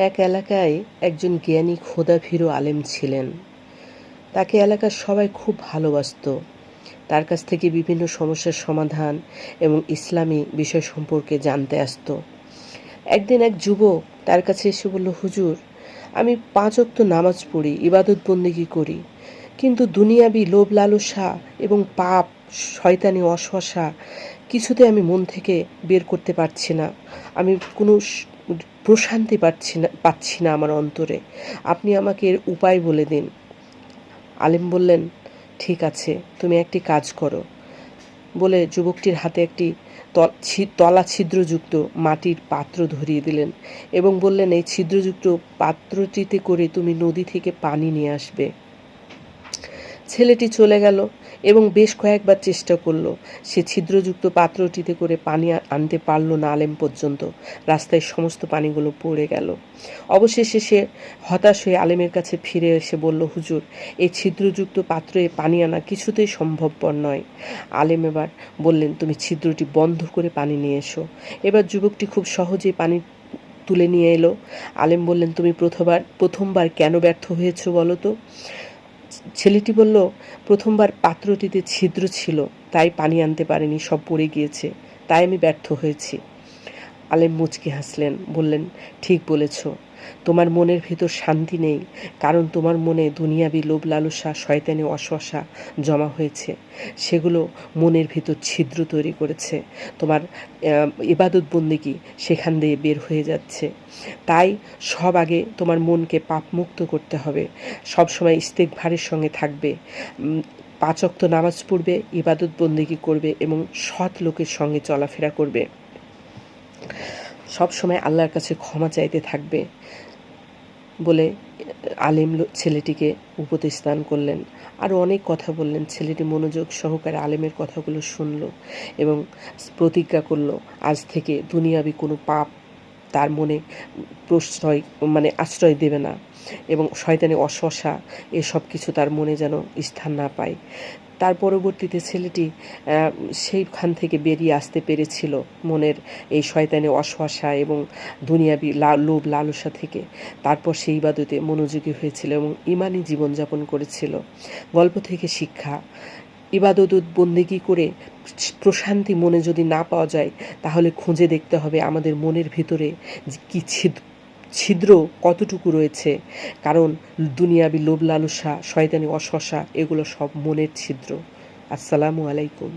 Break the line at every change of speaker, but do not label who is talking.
এক এলাকায় একজন জ্ঞানী খোদাভীরু আলেম ছিলেন। তাকে এলাকার সবাই খুব ভালোবাসত। তার কাছ থেকে বিভিন্ন সমস্যার সমাধান এবং ইসলামী বিষয় সম্পর্কে জানতে আসত। একদিন এক যুবক তার কাছে এসে বলল, হুজুর, আমি 5 ওয়াক্ত নামাজ পড়ি, ইবাদত বন্দেগী করি, কিন্তু দুনিয়াবি লোভ লালসা এবং পাপ, শয়তানি ওয়াসওয়াসা কিছুতে আমি মন থেকে বের করতে পারছি না। আমি কোনো প্রশান্তি পাচ্ছি না আমার অন্তরে। আপনি আমাকে এর উপায় বলে দিন। আলেম বললেন, ঠিক আছে, তুমি একটি কাজ করো। বলে যুবকটির হাতে একটি তলা ছিদ্রযুক্ত মাটির পাত্র ধরিয়ে দিলেন এবং বললেন, এই ছিদ্রযুক্ত পাত্রটিতে করে তুমি নদী থেকে পানি নিয়ে আসবে। ছেলেটি চলে গেল এবং বেশ কয়েকবার চেষ্টা করল। সে ছিদ্রযুক্ত পাত্রটিতে করে পানি আনতে পারল না আলেম পর্যন্ত। রাস্তায় সমস্ত পানিগুলো পড়ে গেল। অবশেষে সে হতাশ হয়ে আলেমের কাছে ফিরে এসে বলল, হুজুর, এই ছিদ্রযুক্ত পাত্রে পানি আনা কিছুতেই সম্ভবপর নয়। আলেম এবার বললেন, তুমি ছিদ্রটি বন্ধ করে পানি নিয়ে এসো। এবার যুবকটি খুব সহজেই পানি তুলে নিয়ে এলো। আলেম বললেন, তুমি প্রথমবার কেন ব্যর্থ হয়েছো বলো তো? ছেলেটি বলল, প্রথমবার পাত্রটিতে ছিদ্র ছিল, তাই পানি আনতে পারিনি, সব পড়ে গিয়েছে, তাই আমি ব্যর্থ হয়েছি। আলেম মুচকি হাসলেন, বললেন, ঠিক বলেছ। তোমার মনের ভিতর শান্তি নেই, কারণ তোমার মনে দুনিয়াবি লোভ লালসা, শয়তানি ওয়াসওয়াসা জমা হয়েছে। সেগুলো মনের ভিতর ছিদ্র তৈরি করেছে। তোমার ইবাদত বন্দেগী সেখান দিয়ে বের হয়ে যাচ্ছে। তাই সব আগে তোমার মনকে পাপমুক্ত করতে হবে। সবসময় ইস্তেগফারের সঙ্গে থাকবে, 5 ওয়াক্ত নামাজ পড়বে, ইবাদত বন্দেগী করবে এবং সৎ লোকের সঙ্গে চলাফেরা করবে। সব সময় আল্লাহর কাছে ক্ষমা চাইতে থাকবে বলে আলেম ছেলেটিকে উপদেশ দান করলেন। আরও অনেক কথা বললেন। ছেলেটি মনোযোগ সহকারে আলেমের কথাগুলো শুনল এবং প্রতিজ্ঞা করল, আজ থেকে দুনিয়াবি কোনো পাপ তার মনে আশ্রয় দেবে না এবং শয়তানি ওয়াসওয়াসা এসব কিছু তার মনে যেন স্থান না পায়। তার পরবর্তীতে ছেলেটি সেইখান থেকে বেরিয়ে আসতে পেরেছিল মনের এই শয়তানি ওয়াসওয়াসা এবং দুনিয়াবি লোভ লালসা থেকে। তারপর সেই ইবাদতে মনোযোগী হয়েছিল এবং ঈমানি জীবনযাপন করেছিল। গল্প থেকে শিক্ষা, ইবাদত বন্দেগী করে প্রশান্তি মনে যদি না পাওয়া যায়, তাহলে খুঁজে দেখতে হবে আমাদের মনের ভিতরে কি ছিদ্র কতটুকু রয়েছে। কারণ দুনিয়াবি লোভ লালসা, শয়তানি ওয়াসওয়াসা এগুলো সব মনের ছিদ্র। আসসালামু আলাইকুম।